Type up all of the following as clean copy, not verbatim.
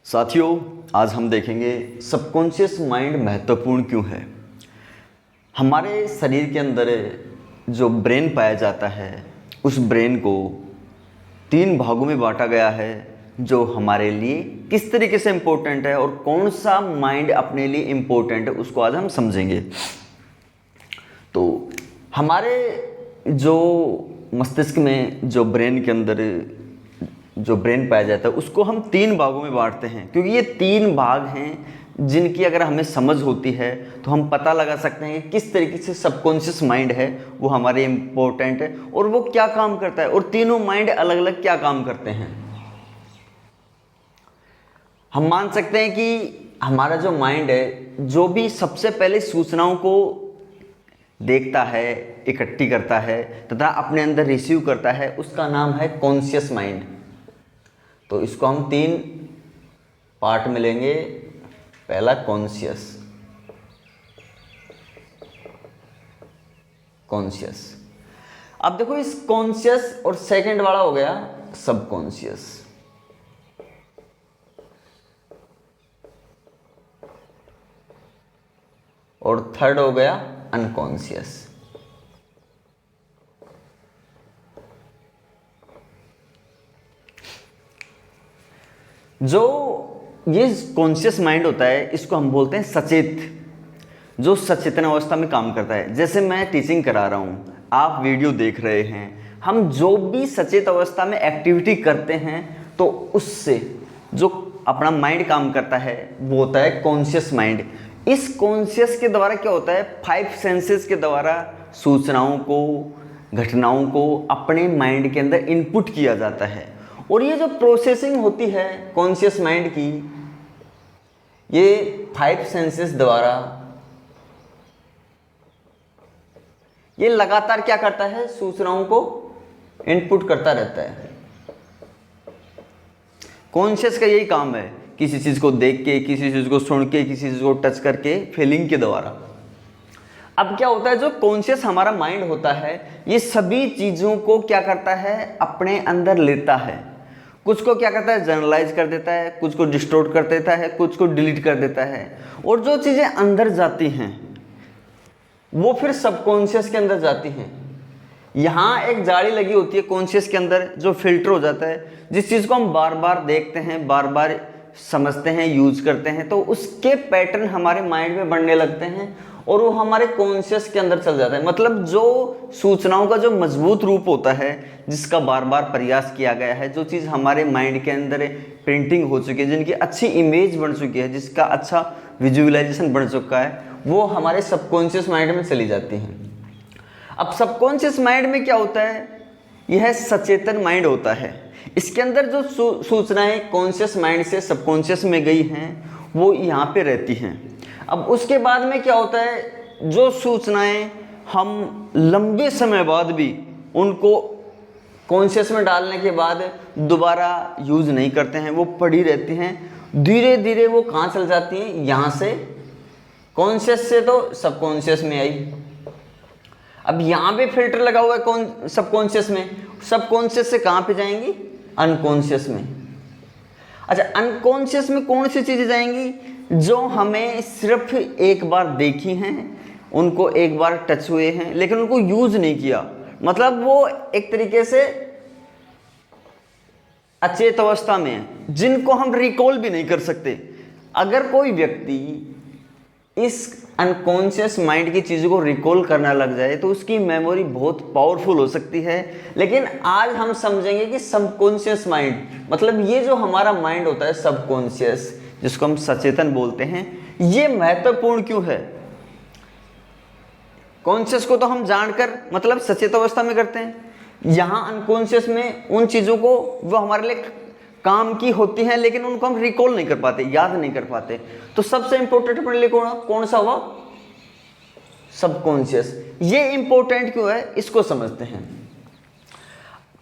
साथियों, आज हम देखेंगे सबकॉन्शियस माइंड महत्वपूर्ण क्यों है। हमारे शरीर के अंदर जो ब्रेन पाया जाता है, उस ब्रेन को 3 भागों में बांटा गया है जो हमारे लिए किस तरीके से इम्पोर्टेंट है और कौन सा माइंड अपने लिए इम्पोर्टेंट है उसको आज हम समझेंगे। तो हमारे जो मस्तिष्क में जो ब्रेन के अंदर जो ब्रेन पाया जाता है उसको हम 3 भागों में बांटते हैं, क्योंकि ये 3 भाग हैं जिनकी अगर हमें समझ होती है तो हम पता लगा सकते हैं कि किस तरीके से सबकॉन्शियस माइंड है वो हमारे इम्पोर्टेंट है और वो क्या काम करता है, और तीनों माइंड अलग अलग क्या काम करते हैं। हम मान सकते हैं कि हमारा जो माइंड है जो भी सबसे पहले सूचनाओं को देखता है, इकट्ठी करता है तथा अपने अंदर रिसीव करता है, उसका नाम है कॉन्शियस माइंड। तो इसको हम 3 पार्ट में लेंगे। पहला कॉन्शियस, अब देखो इस कॉन्शियस और सेकंड वाला हो गया सबकॉन्शियस। और थर्ड हो गया अनकॉन्शियस। जो ये कॉन्शियस माइंड होता है इसको हम बोलते हैं सचेत, जो सचेतन अवस्था में काम करता है। जैसे मैं टीचिंग करा रहा हूँ, आप वीडियो देख रहे हैं, हम जो भी सचेत अवस्था में एक्टिविटी करते हैं तो उससे जो अपना माइंड काम करता है वो होता है कॉन्शियस माइंड। इस कॉन्शियस के द्वारा क्या होता है, 5 सेंसेस के द्वारा सूचनाओं को, घटनाओं को अपने माइंड के अंदर इनपुट किया जाता है। और ये जो प्रोसेसिंग होती है कॉन्शियस माइंड की, ये 5 सेंसेस द्वारा ये लगातार क्या करता है, सूचनाओं को इनपुट करता रहता है। कॉन्शियस का यही काम है, किसी चीज को देख के, किसी चीज को सुन के, किसी चीज को टच करके, फीलिंग के द्वारा। अब क्या होता है, जो कॉन्शियस हमारा माइंड होता है ये सभी चीजों को क्या करता है, अपने अंदर लेता है। कुछ को क्या करता है, जनरलाइज कर देता है, कुछ को डिस्टोर्ट कर देता है, कुछ को डिलीट कर देता है। और जो चीजें अंदर जाती हैं वो फिर सबकॉन्शियस के अंदर जाती हैं। यहाँ एक जाली लगी होती है कॉन्शियस के अंदर जो फिल्टर हो जाता है, जिस चीज को हम बार बार देखते हैं, बार बार समझते हैं, यूज करते हैं, तो उसके पैटर्न हमारे माइंड में बनने लगते हैं और वो हमारे कॉन्शियस के अंदर चल जाता है। मतलब जो सूचनाओं का जो मजबूत रूप होता है, जिसका बार बार प्रयास किया गया है, जो चीज़ हमारे माइंड के अंदर प्रिंटिंग हो चुकी है, जिनकी अच्छी इमेज बन चुकी है, जिसका अच्छा विजुअलाइजेशन बन चुका है, वो हमारे सबकॉन्शियस माइंड में चली जाती हैं। अब सबकॉन्शियस माइंड में क्या होता है, यह सचेतन माइंड होता है। इसके अंदर जो सूचनाएं कॉन्शियस माइंड से सबकॉन्शियस में गई हैं वो यहाँ पे रहती हैं। अब उसके बाद में क्या होता है, जो सूचनाएं हम लंबे समय बाद भी उनको कॉन्शियस में डालने के बाद दोबारा यूज नहीं करते हैं, वो पड़ी रहती हैं। धीरे धीरे वो कहाँ चल जाती हैं, यहाँ से कॉन्शियस से तो सबकॉन्शियस में आई। अब यहाँ पे फिल्टर लगा हुआ है सबकॉन्शियस में, सबकॉन्शियस से कहाँ पे जाएंगी, अनकॉन्शियस में। अच्छा, अनकॉन्शियस में कौन सी चीजें जाएंगी, जो हमें सिर्फ एक बार देखी हैं, उनको एक बार टच हुए हैं लेकिन उनको यूज नहीं किया। मतलब वो एक तरीके से अचेत अवस्था में है, जिनको हम रिकॉल भी नहीं कर सकते। अगर कोई व्यक्ति इस अनकॉन्शियस माइंड की चीज़ों को रिकॉल करना लग जाए तो उसकी मेमोरी बहुत पावरफुल हो सकती है। लेकिन आज हम समझेंगे कि सबकॉन्शियस माइंड, मतलब ये जो हमारा माइंड होता है सबकॉन्शियस, जिसको हम सचेतन बोलते हैं, ये महत्वपूर्ण क्यों है। कॉन्शियस को तो हम जानकर मतलब सचेत अवस्था में करते हैं, यहाँ अनकॉन्शियस में उन चीज़ों को वो हमारे लिए काम की होती हैं लेकिन उनको हम रिकॉल नहीं कर पाते, याद नहीं कर पाते। तो सबसे इंपॉर्टेंट अपने लिए कौन सा हुआ, सबकॉन्शियस। ये इंपॉर्टेंट क्यों है इसको समझते हैं।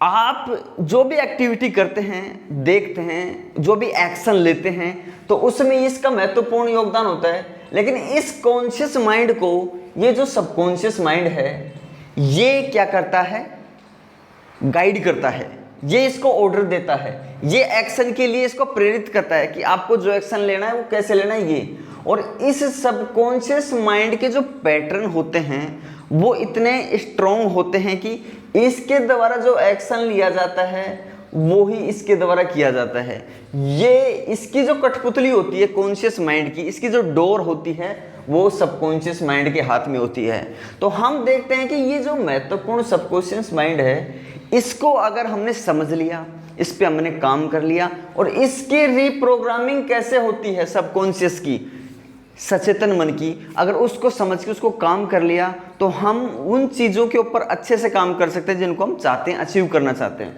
आप जो भी एक्टिविटी करते हैं, देखते हैं, जो भी एक्शन लेते हैं, तो उसमें इसका महत्वपूर्ण योगदान होता है। लेकिन इस कॉन्शियस माइंड को, ये जो सबकॉन्शियस माइंड है, ये क्या करता है, गाइड करता है। ये इसको ऑर्डर देता है, ये एक्शन के लिए इसको प्रेरित करता है कि आपको जो एक्शन लेना है वो कैसे लेना है ये। और इस सबकॉन्शियस माइंड के जो पैटर्न होते हैं वो इतने स्ट्रॉन्ग होते हैं कि इसके द्वारा जो एक्शन लिया जाता है वो ही इसके द्वारा किया जाता है। ये इसकी जो कठपुतली होती है कॉन्शियस माइंड की, इसकी जो डोर होती है वो सबकॉन्शियस माइंड के हाथ में होती है। तो हम देखते हैं कि ये जो महत्वपूर्ण सबकॉन्शियस माइंड है, इसको अगर हमने समझ लिया, इस पे हमने काम कर लिया, और इसकी रीप्रोग्रामिंग कैसे होती है सबकॉन्शियस की, सचेतन मन की, अगर उसको समझ के उसको काम कर लिया तो हम उन चीज़ों के ऊपर अच्छे से काम कर सकते हैं जिनको हम चाहते हैं, अचीव करना चाहते हैं।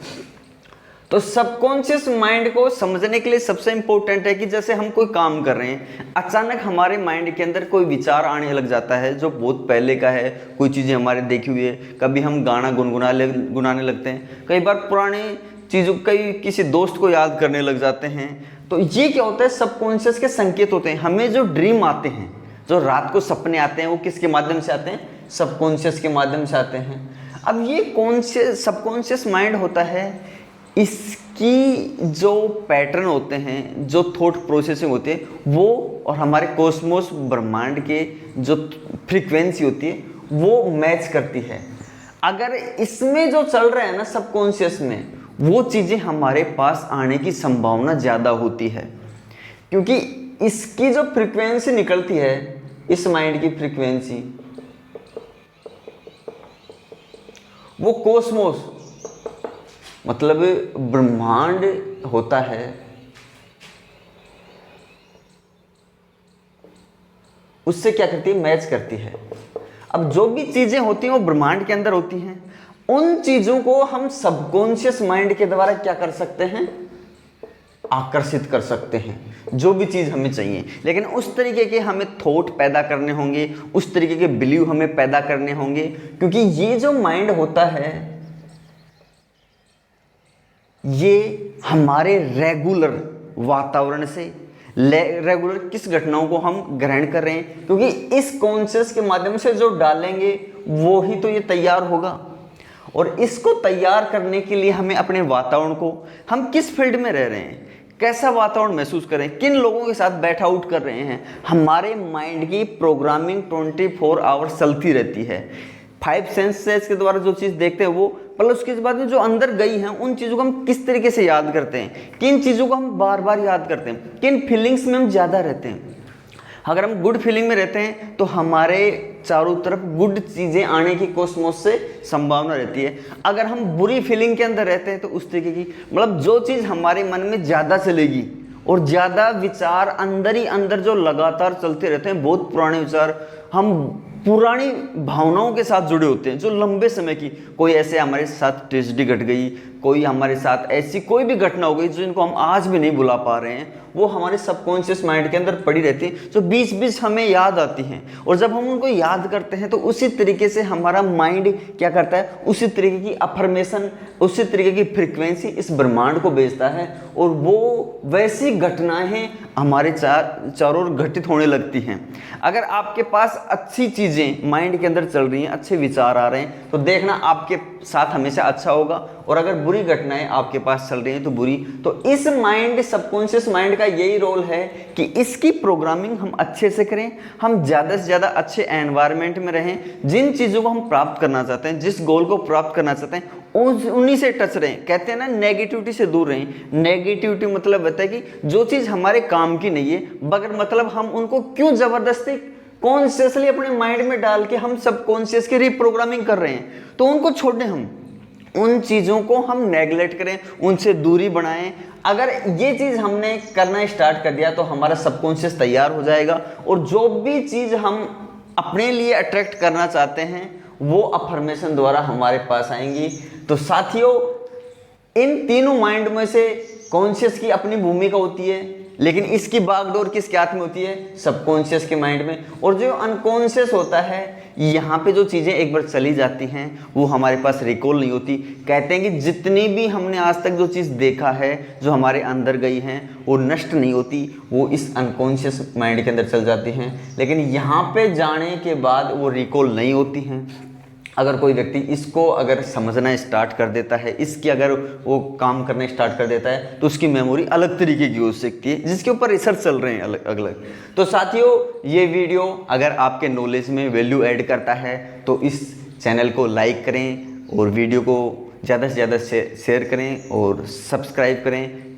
तो सबकॉन्शियस माइंड को समझने के लिए सबसे इंपॉर्टेंट है कि जैसे हम कोई काम कर रहे हैं, अचानक हमारे माइंड के अंदर कोई विचार आने लग जाता है जो बहुत पहले का है, कोई चीज़ें हमारे देखी हुई है, कभी हम गाना गुनगुनाने लगते हैं, कई बार पुराने चीज़ों कई किसी दोस्त को याद करने लग जाते हैं। तो ये क्या होता है, सबकॉन्शियस के संकेत होते हैं। हमें जो ड्रीम आते हैं, जो रात को सपने आते हैं, वो किसके माध्यम से आते हैं, सबकॉन्शियस के माध्यम से आते हैं। अब ये कॉन्शियस सबकॉन्शियस माइंड होता है, इसकी जो पैटर्न होते हैं, जो थॉट प्रोसेसिंग होती है वो और हमारे कॉस्मोस ब्रह्मांड के जो फ्रीक्वेंसी होती है वो मैच करती है। अगर इसमें जो चल रहा है ना सबकॉन्शियस में, वो चीज़ें हमारे पास आने की संभावना ज़्यादा होती है, क्योंकि इसकी जो फ्रीक्वेंसी निकलती है, इस माइंड की फ्रीक्वेंसी, वो कॉस्मोस मतलब ब्रह्मांड होता है, उससे क्या करती है, मैच करती है। अब जो भी चीजें होती हैं वो ब्रह्मांड के अंदर होती हैं, उन चीजों को हम सबकॉन्शियस माइंड के द्वारा क्या कर सकते हैं, आकर्षित कर सकते हैं, जो भी चीज़ हमें चाहिए। लेकिन उस तरीके के हमें थॉट पैदा करने होंगे, उस तरीके के बिलीव हमें पैदा करने होंगे, क्योंकि ये जो माइंड होता है ये हमारे रेगुलर वातावरण से, रेगुलर किस घटनाओं को हम ग्रहण कर रहे हैं, क्योंकि इस कॉन्शियस के माध्यम से जो डालेंगे वो ही तो ये तैयार होगा। और इसको तैयार करने के लिए हमें अपने वातावरण को, हम किस फील्ड में रह रहे हैं, कैसा वातावरण महसूस करें, किन लोगों के साथ बैठ आउट कर रहे हैं, हमारे माइंड की प्रोग्रामिंग 24 आवर्स चलती रहती है। 5 सेंसेस के द्वारा जो चीज़ देखते हैं वो, प्लस उसके बाद में जो अंदर गई हैं उन चीज़ों को हम किस तरीके से याद करते हैं, किन चीज़ों को हम बार बार याद करते हैं, किन फीलिंग्स में हम ज़्यादा रहते हैं। अगर हम गुड फीलिंग में रहते हैं तो हमारे चारों तरफ गुड चीज़ें आने की कॉस्मोस से संभावना रहती है। अगर हम बुरी फीलिंग के अंदर रहते हैं तो उस तरीके की, मतलब जो चीज़ हमारे मन में ज़्यादा चलेगी और ज़्यादा विचार अंदर ही अंदर जो लगातार चलते रहते हैं, बहुत पुराने विचार, हम पुरानी भावनाओं के साथ जुड़े होते हैं जो लंबे समय की, कोई ऐसे हमारे साथ ट्रेजेडी घट गई, कोई हमारे साथ ऐसी कोई भी घटना हो गई जिनको हम आज भी नहीं भुला पा रहे हैं, वो हमारे सबकॉन्शियस माइंड के अंदर पड़ी रहती है, जो बीच बीच हमें याद आती हैं। और जब हम उनको याद करते हैं तो उसी तरीके से हमारा माइंड क्या करता है, उसी तरीके की अफर्मेशन, उसी तरीके की फ्रीक्वेंसी इस ब्रह्मांड को भेजता है, और वो वैसी घटनाएं हमारे चारों ओर घटित होने लगती हैं। अगर आपके पास अच्छी चीज़ें माइंड के अंदर चल रही हैं, अच्छे विचार आ रहे हैं, तो देखना आपके साथ हमेशा अच्छा होगा, और अगर बुरी घटनाएं आपके पास चल रही हैं तो बुरी। तो इस माइंड, सबकॉन्शियस माइंड का यही रोल है कि इसकी प्रोग्रामिंग हम अच्छे से करें, हम ज़्यादा से ज़्यादा अच्छे एनवायरनमेंट में रहें, जिन चीज़ों को हम प्राप्त करना चाहते हैं, जिस गोल को प्राप्त करना चाहते हैं उन्हीं से टच रहें। कहते हैं ना, नेगेटिविटी से दूर रहें। नेगेटिविटी मतलब होता है कि जो चीज़ हमारे काम की नहीं है, मगर मतलब हम उनको क्यों ज़बरदस्ती कॉन्शियसली अपने माइंड में डाल के हम सबकॉन्शियस की रीप्रोग्रामिंग कर रहे हैं, तो उनको छोड़ें, हम उन चीज़ों को हम नेगलेक्ट करें, उनसे दूरी बनाएं। अगर ये चीज़ हमने करना स्टार्ट कर दिया तो हमारा सबकॉन्शियस तैयार हो जाएगा, और जो भी चीज़ हम अपने लिए अट्रैक्ट करना चाहते हैं वो अफर्मेशन द्वारा हमारे पास आएंगी। तो साथियों, इन तीनों माइंड में से कॉन्शियस की अपनी भूमिका होती है, लेकिन इसकी बागडोर किसके हाथ में होती है, सबकॉन्शियस के माइंड में। और जो अनकॉन्शियस होता है, यहाँ पे जो चीज़ें एक बार चली जाती हैं वो हमारे पास रिकॉल नहीं होती। कहते हैं कि जितनी भी हमने आज तक जो चीज़ देखा है, जो हमारे अंदर गई हैं, वो नष्ट नहीं होती, वो इस अनकॉन्शियस माइंड के अंदर चल जाती हैं, लेकिन यहाँ पे जाने के बाद वो रिकॉल नहीं होती हैं। अगर कोई व्यक्ति इसको अगर समझना स्टार्ट कर देता है, इसकी अगर वो काम करना स्टार्ट कर देता है, तो उसकी मेमोरी अलग तरीके की हो सकती है, जिसके ऊपर रिसर्च चल रहे हैं अलग अलग। तो साथियों, ये वीडियो अगर आपके नॉलेज में वैल्यू ऐड करता है तो इस चैनल को लाइक करें और वीडियो को ज़्यादा से ज़्यादा शेयर करें और सब्सक्राइब करें।